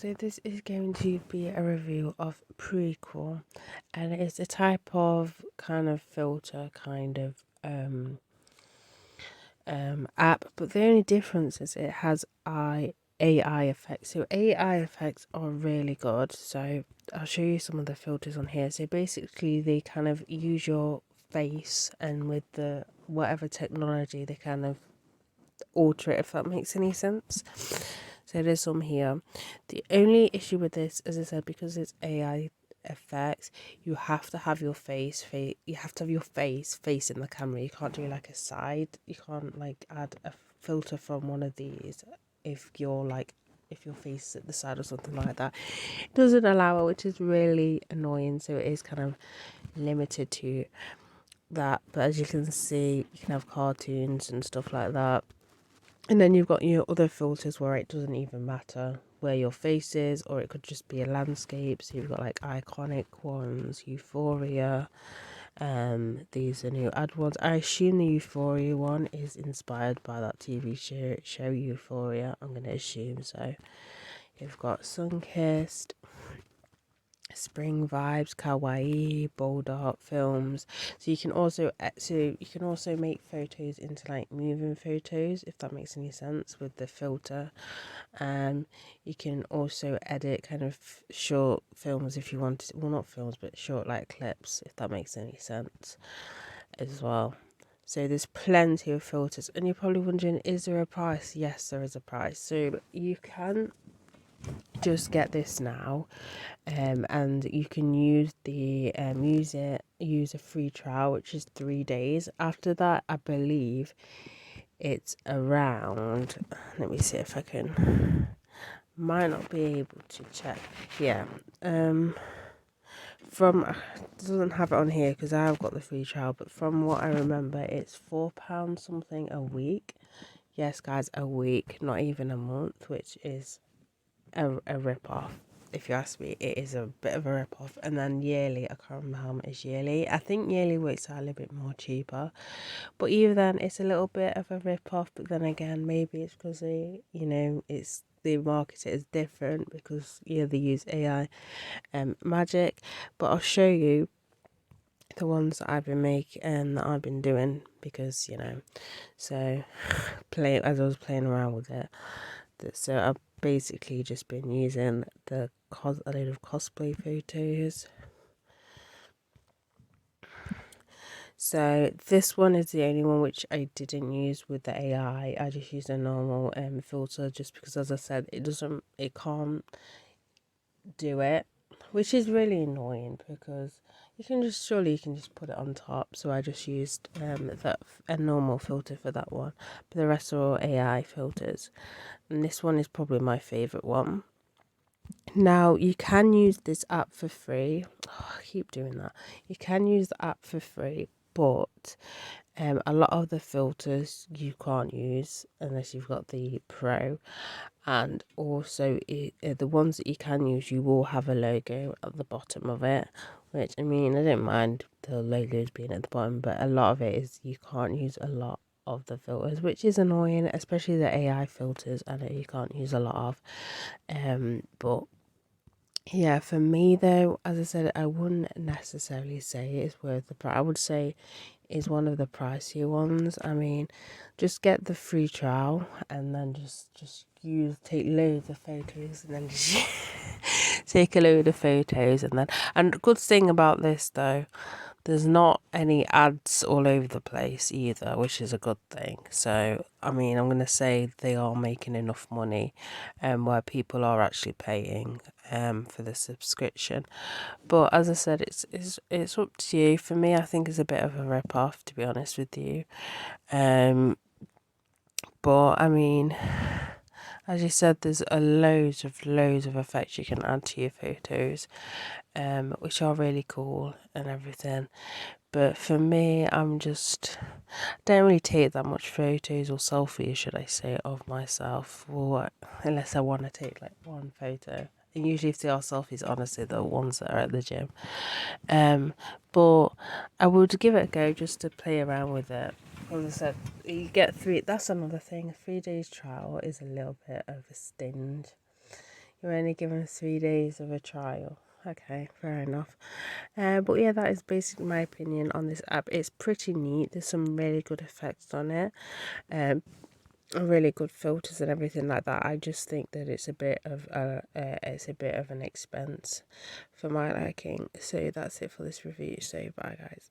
So this is going to be a review of prequel, and it's a type of kind of filter kind of app, but the only difference is it has AI effects. So AI effects are really good. So I'll show you some of the filters on here. So basically they kind of use your face, and with the whatever technology they kind of alter it, if that makes any sense. So there's some here. The only issue with this, as I said, because it's AI effects, you have to have your you have to have your face facing the camera. You can't do like a side. You can't like add a filter from one of these if your face is at the side or something like that. It doesn't allow it, which is really annoying. So it is kind of limited to that. But as you can see, you can have cartoons and stuff like that. And then you've got your other filters where it doesn't even matter where your face is, or it could just be a landscape. So you've got like iconic ones, Euphoria. These are new ad ones. I assume the Euphoria one is inspired by that TV show Euphoria. I'm gonna assume so. You've got Sunkissed, Spring Vibes, Kawaii, Bold Art Films. So you can also make photos into like moving photos, if that makes any sense, with the filter. You can also edit kind of short films if you want. Well, not films, but short like clips, if that makes any sense as well. So there's plenty of filters, and you're probably wondering, is there a price? Yes, there is a price. So you can just get this now, and you can use use a free trial, which is 3 days. After that, I believe it's around, let me see if I can, might not be able to check. Yeah, from doesn't have it on here because I've got the free trial, but from what I remember, it's £4 something a week. Yes, guys, a week, not even a month, which is a rip off. If you ask me, it is a bit of a rip off. And then yearly, I can't remember how much yearly. I think yearly works out a little bit more cheaper. But even then, it's a little bit of a rip off. But then again, maybe it's because they market it as different because they use AI magic. But I'll show you the ones that I've been making and that I've been doing because so as I was playing around with it. So I've basically just been using a load of cosplay photos. So this one is the only one which I didn't use with the AI. I just used a normal filter just because, as I said, it can't do it, which is really annoying because you can just put it on top. So I just used a normal filter for that one, but the rest are all AI filters, and this one is probably my favorite one. Now you can use this app for free. Oh, I keep doing that. You can use the app for free, but a lot of the filters you can't use unless you've got the Pro, and also the ones that you can use, you will have a logo at the bottom of it. Which, I mean, I don't mind the logos being at the bottom, but a lot of it is you can't use a lot of the filters, which is annoying, especially the AI filters. I know you can't use a lot of, but yeah, for me though, as I said, I wouldn't necessarily say it's worth the price. I would say it's one of the pricier ones. I mean, just get the free trial and then just take loads of photos and then just take a load of photos and the good thing about this though, there's not any ads all over the place either, which is a good thing. So, I mean, I'm going to say they are making enough money where people are actually paying for the subscription. But as I said, it's up to you. For me, I think it's a bit of a rip-off, to be honest with you. But, I mean, as you said, there's loads of effects you can add to your photos, which are really cool and everything. But for me, don't really take that much photos or selfies, should I say, of myself, unless I want to take like one photo. And usually if they are selfies, honestly, they're ones that are at the gym. But I would give it a go just to play around with it. As I said, you get that's another thing. A 3 days trial is a little bit of a stinge. You're only given 3 days of a trial. Okay, fair enough. But yeah, that is basically my opinion on this app. It's pretty neat. There's some really good effects on it. Really good filters and everything like that. I just think that it's a bit of an expense for my liking. So that's it for this review. So bye guys.